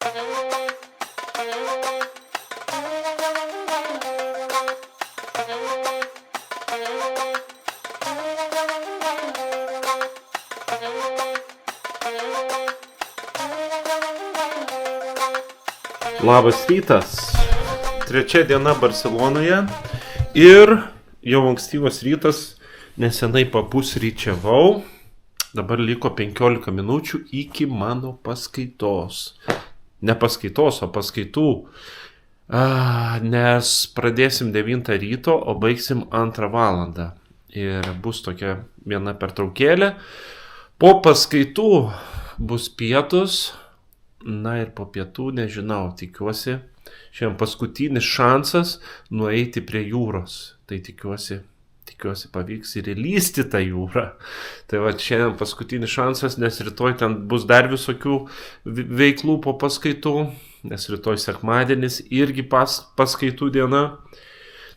Labas rytas. Trečia diena Barselonoje ir jau ankstyvas rytas, nesenai papusryčiavau. Dabar liko 15 minučių iki mano paskaitos. Ne paskaitos, o paskaitų. Nes pradėsim 9 ryto, o baigsim 2 valandą. Ir bus tokia viena pertraukėlė. Po paskaitų bus pietus. Na ir po pietų, nežinau, tikiuosi. Šiandien paskutinis šansas nueiti prie jūros. Tai tikiuosi pavyks ir įlysti tą jūrą. Tai va, šiandien paskutinis šansas, nes rytoj ten bus dar visokių veiklų po paskaitų. Nes rytoj sekmadienis irgi paskaitų diena.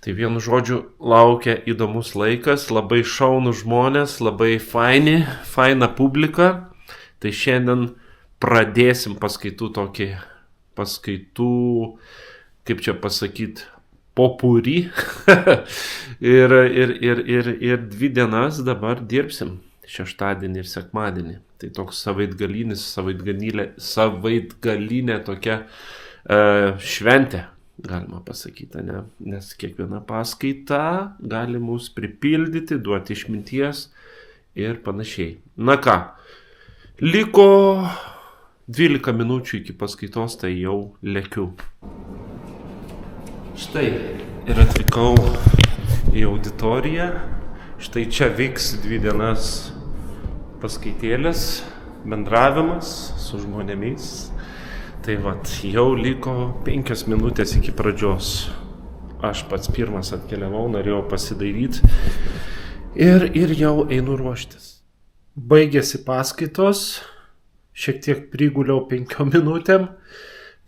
Tai vienu žodžiu laukia įdomus laikas, labai šaunūs žmonės, labai faina publika. Tai šiandien pradėsim paskaitų, kaip čia pasakyti, popurį. ir 2 dienas dabar dirbsim, šeštadienį ir sekmadienį. Tai toks savaitgalinė tokia šventė, galima pasakyti, ne? Nes kiekviena paskaita gali mus pripildyti, duoti išminties ir panašiai. Na ką, liko 12 minučių iki paskaitos, tai jau lekiu. Štai ir atvykau į auditoriją. Štai čia vyks 2 dienas paskaitėlės, bendravimas su žmonėmis. Tai vat, jau liko 5 minutės iki pradžios. Aš pats pirmas atkeliavau, norėjau pasidairyti ir jau einu ruoštis. Baigėsi paskaitos. Šiek tiek priguliau 5 minutėm,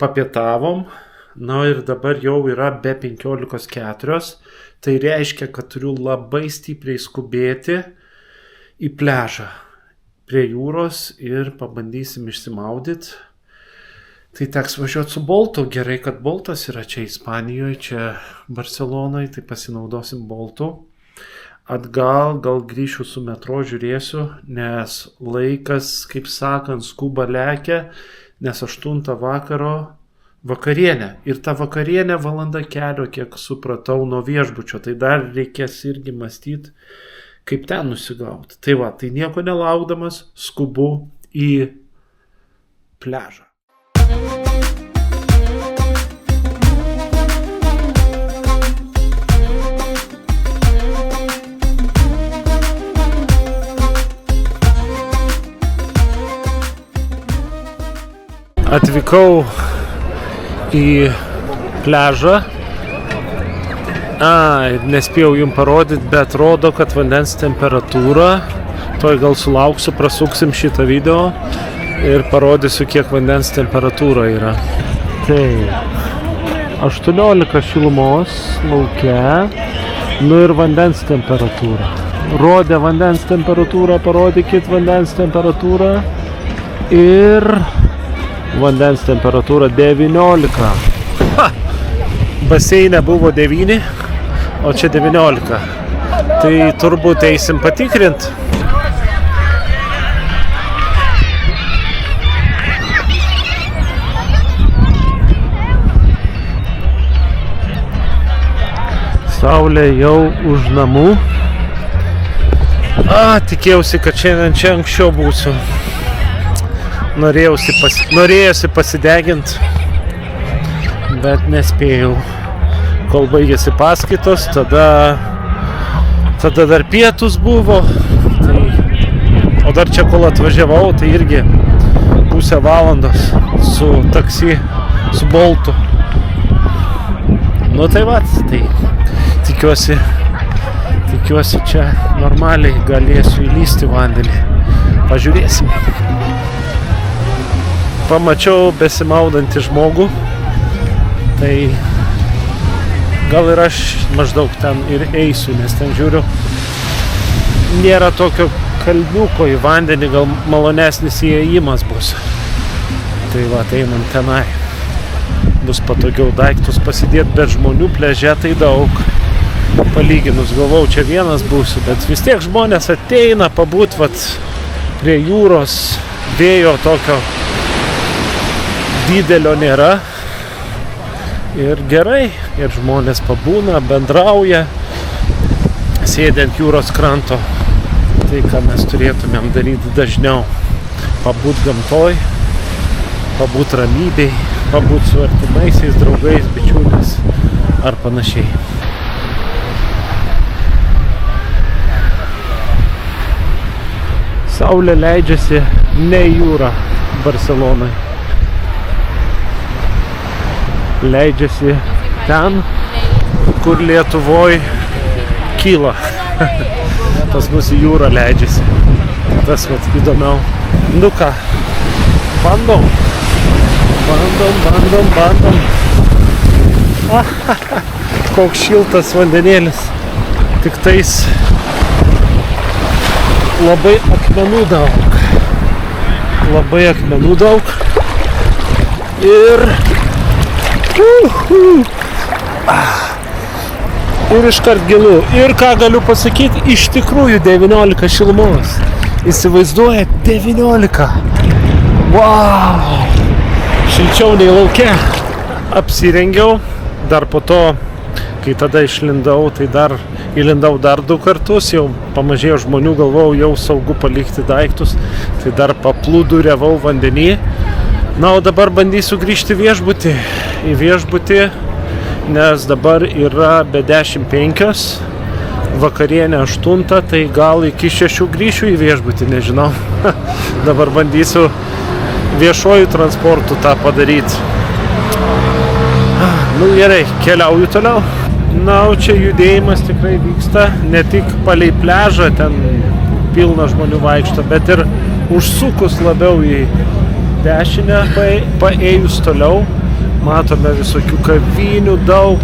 papietavom, na ir dabar jau yra be 15:04, tai reiškia, kad turiu labai stipriai skubėti į pliažą prie jūros ir pabandysim išsimaudyti. Tai teks važiuoti su Boltu, gerai, kad Boltas yra čia Ispanijoje, čia Barselonoje, tai pasinaudosim Boltu. Atgal, gal grįšiu su metro, žiūrėsiu, nes laikas, kaip sakant, skuba lekia, nes 8 vakaro vakarienė. Ir ta vakarienė valanda kelio, kiek supratau, nuo viešbučio. Tai dar reikės irgi mąstyti, kaip ten nusigauti. Tai va, tai nieko nelaukdamas skubu į pliažą. Atvykau į pliažą. Nespėjau jums parodyti, bet rodo, kad vandens temperatūra. Toj gal sulauksiu, prasuksim šitą video ir parodysiu, kiek vandens temperatūra yra. Tai 18 šilumos lauke. Nu ir vandens temperatūra. Rodė vandens temperatūrą, parodykit vandens temperatūrą. Ir vandens temperatūra 19. Baseine buvo 9, o čia 19. Tai turbūt eisim patikrint. Saulė jau už namų. Tikėjausi, kad šiandien čia anksčiau būsiu. Norėjosi pasideginti, bet nespėjau. Kol baigėsi paskaitos, tada dar pietus buvo. O dar čia kol atvažiavau, tai irgi pusę valandos su taksi, su Boltu. Nu tai va, tai tikiuosi čia normaliai galėsiu įlysti vandenį. Pažiūrėsim. Pamačiau besimaudantį žmogų, tai gal ir aš maždaug ten ir eisiu, nes ten žiūriu, nėra tokio kalniuko į vandenį, gal malonesnis įėjimas bus. Tai va, einam tenai. Bus patogiau daiktus pasidėti, bet žmonių pliaže tai daug. Palyginus, galvau, čia vienas būsiu, bet vis tiek žmonės ateina pabūt vat prie jūros, vėjo tokio didelio nėra. Ir gerai, ir žmonės pabūna, bendrauja, sėdi ant jūros kranto. Tai, ką mes turėtumėm daryti dažniau. Pabūt gamtoj, pabūt ramybėj, pabūt su artimaisiais, draugais, bičiuliais ar panašiai. Saulė leidžiasi ne į jūrą Barselonai. Leidžiasi ten, kur Lietuvoj kyla. Pas mus į jūrą leidžiasi. Tas vat įdomiau. Nu ką, bandom. Koks šiltas vandenėlis. Tik tais labai akmenų daug. Ir iškart gilu. Ir ką galiu pasakyti, iš tikrųjų 19 šilumos. Įsivaizduojat, 19. Wow! Šilčiau nei lauke. Apsirengiau, dar po to, kai tada išlindau, tai dar įlindau dar 2 kartus, jau pamažėjo žmonių, galvojau, jau saugu palikti daiktus, tai dar paplūduriavau vandenį. Na, o dabar bandysiu grįžti į viešbutį, nes dabar yra be 10:05, vakarienė 8, tai gal iki 6 grįšiu į viešbutį, nežinau. Dabar bandysiu viešuoju transportu tą padaryti. Nu gerai, keliauju toliau. Na, o čia judėjimas tikrai vyksta, ne tik palei pliažą, ten pilna žmonių vaikšto, bet ir užsukus labiau į dešinę, paėjus toliau, matome visokių kavinių daug,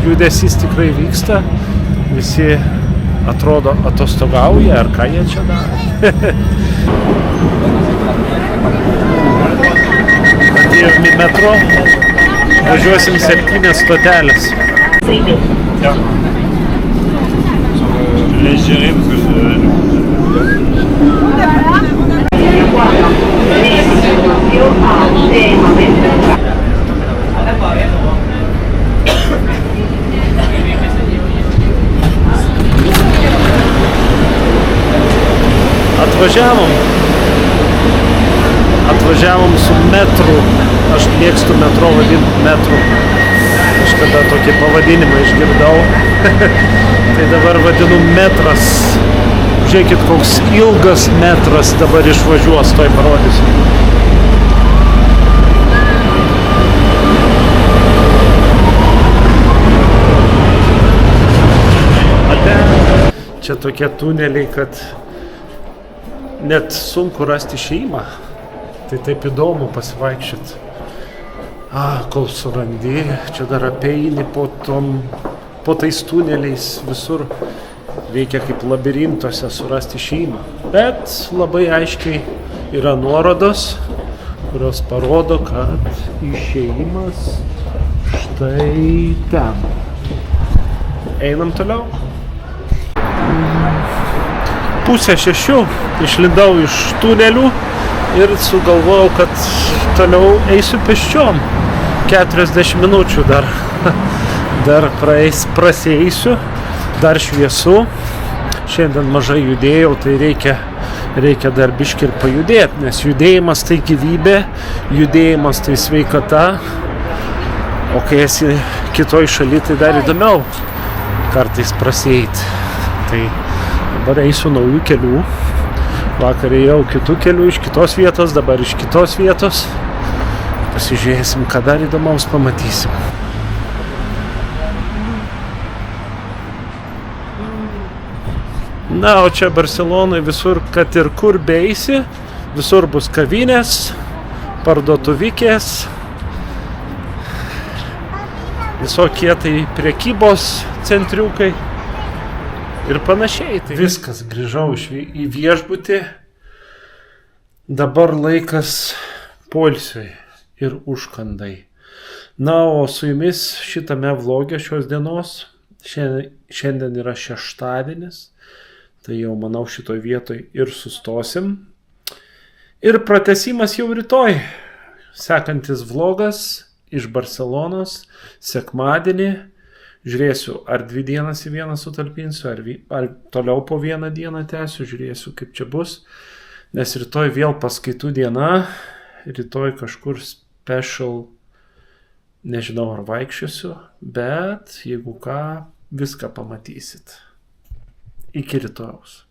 judesys tikrai vyksta, visi atrodo atostogauja, ar ką jie čia daro. Atėjom į metro, važiuosim 7 stotelės. Ja. Laisse gérer parce Atvažiavom su metru. Aš mėgstu metro vadinti metru. Kažkada tokį pavadinimą išgirdau. Tai dabar vadinu metras. Žiūrėkit, koks ilgas metras dabar išvažiuos, toj parodysiu. Čia tokie tuneliai, kad net sunku rasti šeimą. Tai taip įdomu pasivaikščioti. Kol surandi, čia dar apeini po tais tuneliais visur. Reikia kaip labirintuose surasti šeimą. Bet labai aiškiai yra nuorodos, kurios parodo, kad išėjimas štai ten. Einam toliau. 5:30 išlindau iš tunelių ir sugalvojau, kad toliau eisiu pėsčiom. 40 minučių dar prasieisiu, dar šviesu. Šiandien mažai judėjau, tai reikia dar biškį ir pajudėti, nes judėjimas tai gyvybė, judėjimas tai sveikata, o kai esi kitoj šaly, tai dar įdomiau kartais prasieiti. Tai dabar eisiu naujų kelių. Vakar ėjau kitų kelių iš kitos vietos, dabar iš kitos vietos. Pasižiūrėsim, ką dar įdomaus pamatysim. Na, o čia Barselonai visur, kad ir kur beeisi, visur bus kavinės, parduotuvikės, visokie tai prekybos centriukai ir panašiai. Tai viskas, grįžau į viešbutį. Dabar laikas poilsiui ir užkandai. Na, o su jumis šitame vloge šios dienos, šiandien yra šeštadienis, tai jau manau šitoj vietoj ir sustosim. Ir pratęsimas jau rytoj. Sekantis vlogas iš Barselonos, sekmadienį. Žiūrėsiu, ar 2 dienas į vieną sutalpinsiu, ar toliau po 1 dieną tęsiu, žiūrėsiu, kaip čia bus. Nes rytoj vėl paskaitų diena, rytoj kažkur special, nežinau ar vaikščiosiu, bet jeigu ką, viską pamatysit. Iki rytojaus.